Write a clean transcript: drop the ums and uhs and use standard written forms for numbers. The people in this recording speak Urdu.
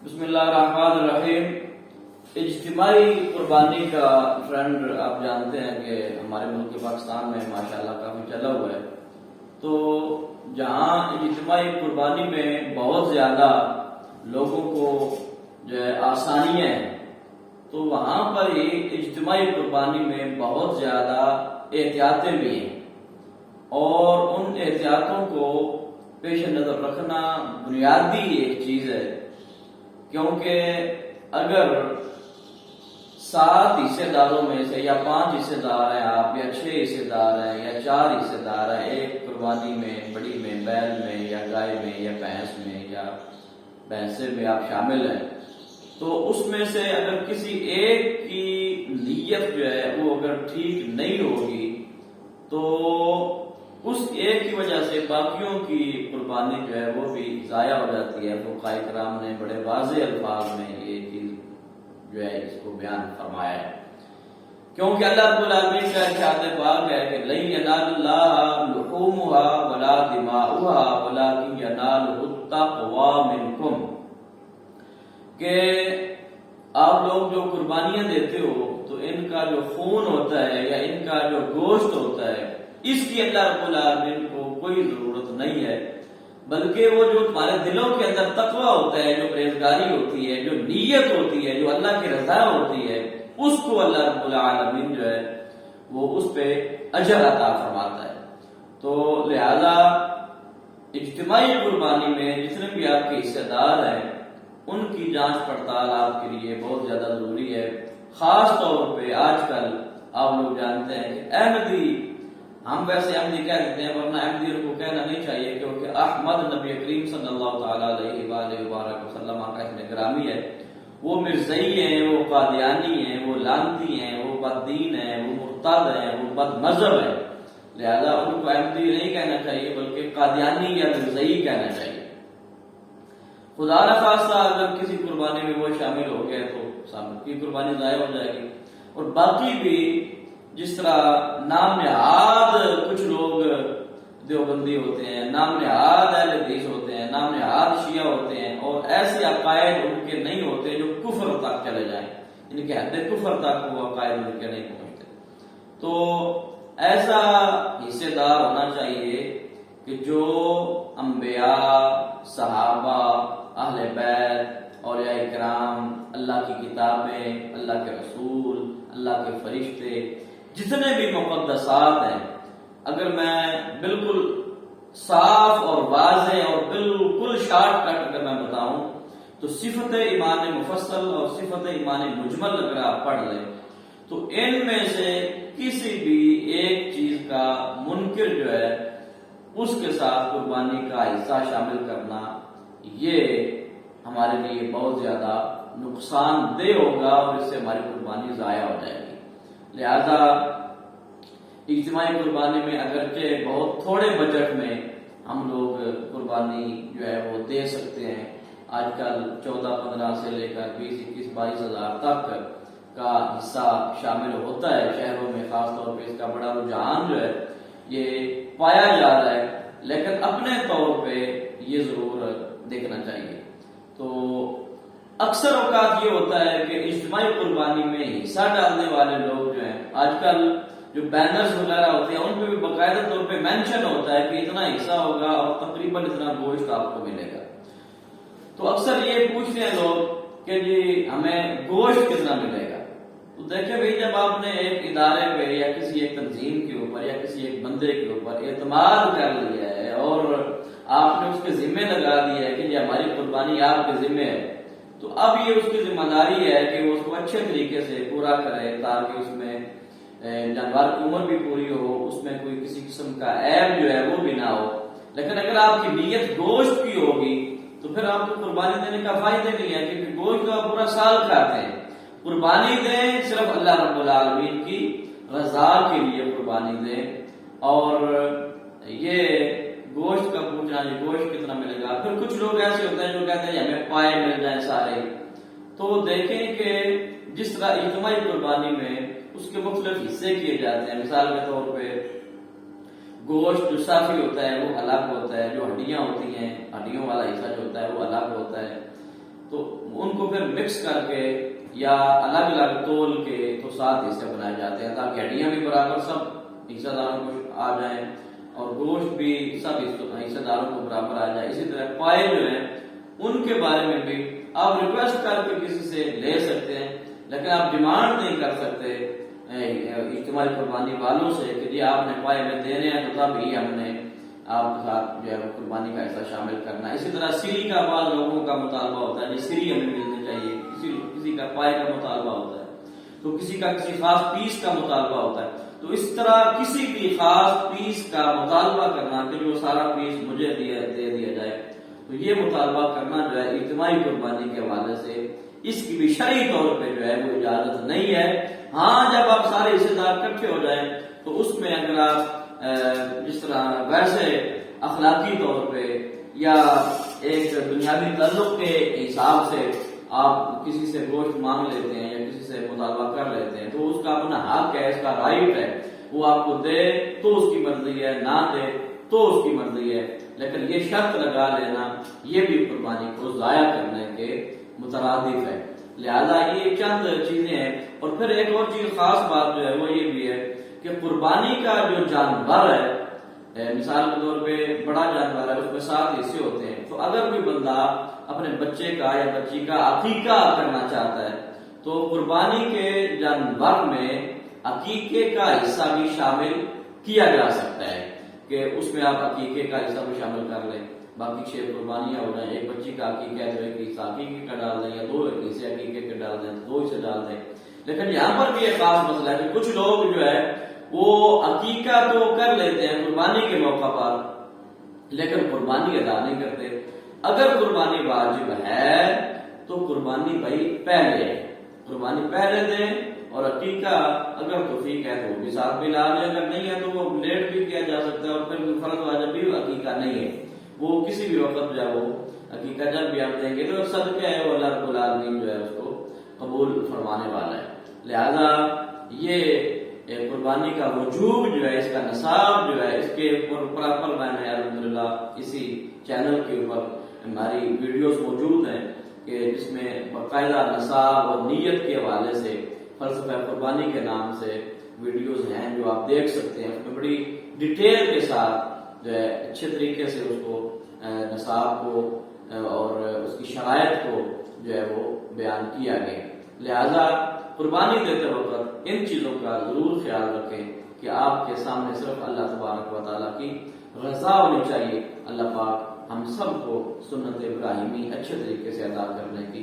بسم اللہ الرحمن الرحیم۔ اجتماعی قربانی کا ٹرینڈ آپ جانتے ہیں کہ ہمارے ملک پاکستان میں ماشاءاللہ کافی چلا ہوا ہے۔ تو جہاں اجتماعی قربانی میں بہت زیادہ لوگوں کو جو ہے آسانیاں ہیں، تو وہاں پر ہی اجتماعی قربانی میں بہت زیادہ احتیاطیں بھی ہیں، اور ان احتیاطوں کو پیش نظر رکھنا بنیادی ایک چیز ہے، کیونکہ اگر 7 حصے داروں میں سے یا 5 حصے دار ہیں آپ، یا 6 حصے دار ہیں، یا 4 حصے دار ہیں ایک قربانی میں، بڑی میں، بیل میں، یا گائے میں، یا بھینس میں، یا بھینسے میں آپ شامل ہیں، تو اس میں سے اگر کسی ایک کی نیت جو ہے وہ اگر ٹھیک نہیں ہوگی تو اس ایک کی وجہ سے باقیوں کی قربانی جو ہے وہ بھی ضائع ہو جاتی ہے۔ فقہاء کرام نے بڑے واضح الفاظ میں یہ چیز جو ہے اس کو بیان فرمایا ہے، کیونکہ اللہ رب العالمین کا ارشاد پاک ہے کہ لن ینال اللہ لحومها ولا دماؤها ولکن ینالہ التقوی منکم، کہ آپ لوگ جو قربانیاں دیتے ہو تو ان کا جو خون ہوتا ہے یا ان کا جو گوشت ہوتا ہے، اس کی اللہ رب العالمین کو کوئی ضرورت نہیں ہے، بلکہ وہ جو تمہارے دلوں کے اندر تقوی ہوتا ہے، جو پرہیزگاری ہوتی ہے، جو نیت ہوتی ہے، جو اللہ کی رضا ہوتی ہے، اس کو اللہ رب العالمین جو ہے وہ اس پہ اجر عطا فرماتا ہے۔ تو لہذا اجتماعی قربانی میں جتنے بھی آپ کے حصے دار ہیں ان کی جانچ پڑتال آپ کے لیے بہت زیادہ ضروری ہے۔ خاص طور پہ آج کل آپ لوگ جانتے ہیں کہ احمدی، ہم ویسے احمدی کہہ دیتے ہیں ورنہ احمدیوں کو کہنا نہیں چاہیے، کیونکہ احمد نبی کریم صلی اللہ تعالیٰ علیہ وآلہ وبارک وسلم کا اسم گرامی ہے۔ وہ مرزئی ہیں، وہ قادیانی ہیں، وہ لانتی ہیں، وہ بد دین ہیں، وہ مرتد ہیں، وہ بد مذہب ہیں، لہذا ان کو احمدی نہیں کہنا چاہیے بلکہ قادیانی یا مرزئی کہنا چاہیے۔ خدا نہ خواستہ اگر کسی قربانی میں وہ شامل ہو گئے تو سب کی قربانی ضائع ہو جائے گی۔ اور باقی بھی جس طرح نام نہاد کچھ لوگ دیوبندی ہوتے ہیں، نام نہاد اہل حدیث ہوتے ہیں، نام نہاد شیعہ ہوتے ہیں، اور ایسے عقائد ان کے نہیں ہوتے جو کفر تک چلے جائیں، ان کے حد کفر تک وہ عقائد ان کے نہیں پہنچتے۔ تو ایسا حصے دار ہونا چاہیے کہ جو انبیاء، صحابہ، اہل بیت، اولیاء کرام، اللہ کی کتابیں، اللہ کے رسول، اللہ کے فرشتے، جتنے بھی مقدسات ہیں، اگر میں بالکل صاف اور واضح اور بالکل شارٹ کٹ اگر میں بتاؤں تو صفت ایمان مفصل اور صفت ایمان مجمل اگر آپ پڑھ لیں تو ان میں سے کسی بھی ایک چیز کا منکر جو ہے اس کے ساتھ قربانی کا حصہ شامل کرنا یہ ہمارے لیے بہت زیادہ نقصان دہ ہوگا، اور اس سے ہماری قربانی ضائع ہو جائے گی۔ لہذا اجتماعی قربانی میں اگرچہ بہت تھوڑے بجٹ میں ہم لوگ قربانی جو ہے وہ دے سکتے ہیں، آج کل 14-15 سے لے کر 20-21-22 ہزار تک کا حصہ شامل ہوتا ہے شہروں میں، خاص طور پہ اس کا بڑا رجحان جو ہے یہ پایا جا رہا ہے، لیکن اپنے طور پہ یہ ضرور دیکھنا چاہیے۔ تو اکثر اوقات یہ ہوتا ہے کہ اجتماعی قربانی میں حصہ ڈالنے والے لوگ جو ہیں، آج کل جو بینرز وغیرہ ہوتے ہیں ان پہ بھی باقاعدہ طور پہ مینشن ہوتا ہے کہ اتنا حصہ ہوگا اور تقریباً اتنا گوشت آپ کو ملے گا۔ تو اکثر یہ پوچھتے ہیں لوگ کہ جی ہمیں گوشت کتنا ملے گا؟ تو دیکھیں بھائی، جب آپ نے ایک ادارے پہ یا کسی ایک تنظیم کے اوپر یا کسی ایک بندے کے اوپر اعتماد کر لیا ہے اور آپ نے اس کے ذمہ لگا دیا ہے کہ یہ ہماری قربانی آپ کے ذمہ ہے، تو اب یہ اس کی ذمہ داری ہے کہ وہ اس کو اچھے طریقے سے پورا کرے تاکہ اس میں جانور کی عمر بھی پوری ہو، اس میں کوئی کسی قسم کا عیب جو ہے وہ بھی نہ ہو۔ لیکن اگر آپ کی نیت گوشت کی ہوگی تو پھر آپ کو قربانی دینے کا فائدہ نہیں ہے، کیونکہ گوشت تو آپ پورا سال کھاتے ہیں۔ قربانی دیں صرف اللہ رب العالمین کی رضا کے لیے قربانی دیں، اور یہ گوشت کا پوچھنا یہ گوشت کتنا ملے گا۔ پھر کچھ لوگ ایسے ہوتے ہیں جو کہتے ہیں ہمیں پائے مل جائیں سارے، تو دیکھیں کہ جس طرح اجتماعی قربانی میں اس کے مختلف حصے کیے جاتے ہیں، مثال کے طور پہ گوشت جو صافی ہوتا ہے وہ الگ ہوتا ہے، جو ہڈیاں ہوتی ہیں ہڈیوں والا حصہ جو ہوتا ہے وہ الگ ہوتا ہے، تو پھر مکس کر کے یا الگ الگ تول کے تو 7 حصے بنائے جاتے ہیں تاکہ ہڈیاں بھی برابر سب حصہ داروں کو آ جائیں اور گوشت بھی سب حصہ داروں کو برابر آ جائے. اسی طرح پائے جو ہیں ان کے بارے میں بھی آپ ریکویسٹ کر کے کسی سے لے سکتے ہیں، لیکن آپ ڈیمانڈ نہیں کر سکتے اجتماعی قربانی والوں سے کہ جی آپ نے پائے میں دینے ہیں تو تب ہی ہم نے آپ کے ساتھ جو ہے قربانی کا حصہ شامل کرنا ہے. اسی طرح سری کا بعض لوگوں کا مطالبہ ہوتا ہے جی سری ہمیں ملنی چاہیے، کسی کا پائے کا مطالبہ ہوتا ہے، تو کسی کا کسی خاص پیس کا مطالبہ ہوتا ہے. تو اس طرح کسی بھی خاص پیس کا مطالبہ کرنا کہ جو سارا پیس مجھے دے دیا جائے، تو یہ مطالبہ کرنا جو ہے اجتماعی قربانی کے حوالے سے اس کی بھی شرعی طور پہ جو ہے وہ اجازت نہیں ہے. ہاں جب آپ سارے حصے دار اکٹھے ہو جائیں تو اس میں اگر آپ جس طرح ویسے اخلاقی طور پہ یا ایک بنیادی تعلق کے حساب سے آپ کسی سے گوشت مانگ لیتے ہیں یا کسی سے مطالبہ کر لیتے ہیں تو اس کا اپنا حق ہے، اس کا رائٹ ہے، وہ آپ کو دے تو اس کی مرضی ہے، نہ دے تو اس کی مرضی ہے. لیکن یہ شرط لگا لینا یہ بھی قربانی کو ضائع کرنے کے مترادف ہے. لہذا یہ چند چیزیں ہیں. اور پھر ایک اور چیز خاص بات جو ہے وہ یہ بھی ہے کہ قربانی کا جو جانور ہے، مثال کے طور پہ بڑا جانور ہے، اس میں 7 حصے ہوتے ہیں. تو اگر کوئی بندہ اپنے بچے کا یا بچی کا عقیقہ کرنا چاہتا ہے تو قربانی کے جانور میں عقیقے کا حصہ بھی شامل کیا جا سکتا ہے کہ اس میں آپ عقیقے کا حصہ بھی شامل کر لیں. باقی 6 قربانیاں ہو جائیں، ایک بچی کا عقیقہ ہے تو ایک حصہ عقیقے کا ڈال دیں، یا 2 حصے عقیقے کے ڈال دیں، 2 حصے ڈال دیں. لیکن یہاں پر بھی ایک خاص مسئلہ ہے کہ کچھ لوگ جو ہے وہ عقیقہ تو کر لیتے ہیں قربانی کے موقع پر لیکن قربانی ادا نہیں کرتے. اگر قربانی واجب ہے تو قربانی بھائی پہلے قربانی پہلے دیں، اور عقیقہ اگر توفیق ہے تو وہ بھی ساتھ بھی لا لیں، اگر نہیں ہے تو وہ لیٹ بھی کیا جا سکتا ہے. اور پھر فرض واجب بھی عقیقہ نہیں ہے، وہ کسی بھی وقت جو ہے وہ عقیقہ جب بھی آپ دیں گے تو صدقہ ہے وہ اللہ رب العالمین جو ہے اس کو قبول فرمانے والا ہے. لہذا یہ قربانی کا وجوب جو ہے، اس کا نصاب جو ہے، اس کے پراپر میں نے الحمدللہ اسی چینل کے اوپر ہماری ویڈیوز موجود ہیں کہ جس میں باقاعدہ نصاب اور نیت کے حوالے سے فلسفہ قربانی کے نام سے ویڈیوز ہیں جو آپ دیکھ سکتے ہیں. اس میں بڑی ڈیٹیل کے ساتھ جو ہے اچھے طریقے سے اس کو نصاب کو اور اس کی شرائط کو جو ہے وہ بیان کیا گیا. لہذا قربانی دیتے وقت ان چیزوں کا ضرور خیال رکھیں کہ آپ کے سامنے صرف اللہ تبارک و تعالیٰ کی رضا ہونی چاہیے. اللہ پاک ہم سب کو سنت ابراہیمی اچھے طریقے سے ادا کرنے کی